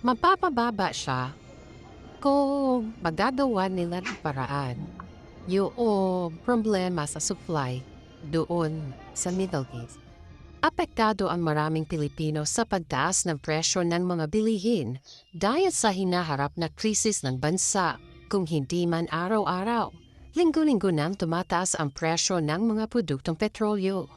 Mapapababa siya kung magagawa nila ng paraan yung problema sa supply doon sa Middle East. Apektado ang maraming Pilipino sa pagtaas ng presyo ng mga bilihin dahil sa hinaharap na krisis ng bansa. Kung hindi man araw-araw, linggo-linggo nang tumataas ang presyo ng mga produktong petrolyo.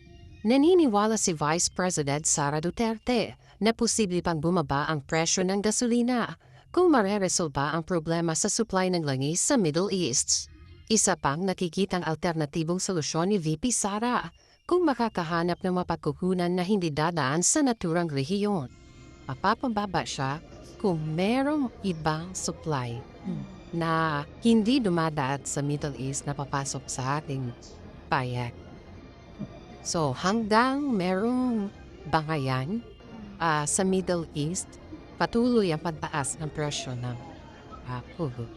Naniniwala si Vice President Sara Duterte na posible pang bumaba ang presyo ng gasolina kung mareresolba ang problema sa supply ng langis sa Middle East. Isa pang nakikitang alternatibong solusyon ni VP Sara kung makakahanap ng mapagkukunan na hindi dadaan sa naturang rehiyon. Mapapababa siya kung merong ibang supply na hindi dumadaan sa Middle East na papasok sa ating bayan. So hanggang merong bangayan sa Middle East, patuloy ang pagtaas ng presyo ng crude.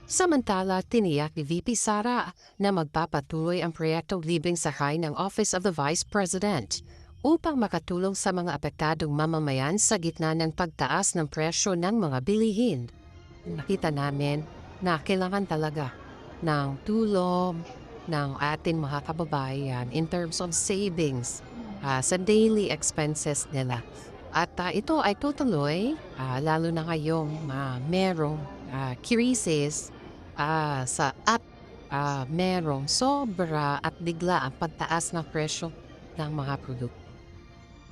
Samantala, tiniyak ni VP Sara na magpapatuloy ang proyektong libreng sakay ng Office of the Vice President upang makatulong sa mga apektadong mamamayan sa gitna ng pagtaas ng presyo ng mga bilihin. Nakita namin na kailangan talaga ng tulong ng ating mga kababayan in terms of savings sa daily expenses nila. At ito ay tutuloy lalo na ngayong merong krisis at merong sobra at bigla ang pagtaas ng presyo ng mga produkto.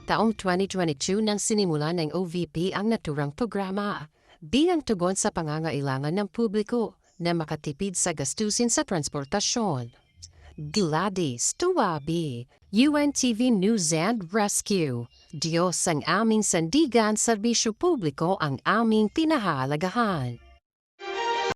Taong 2022 nang sinimulan ng OVP ang naturang programa bilang tugon sa pangangailangan ng publiko na makatipid sa gastusin sa transportasyon. Gladys Tuwabi, UNTV News and Rescue. Diyos ang aming sandigan, serbisyo publiko ang aming pinahalagahan.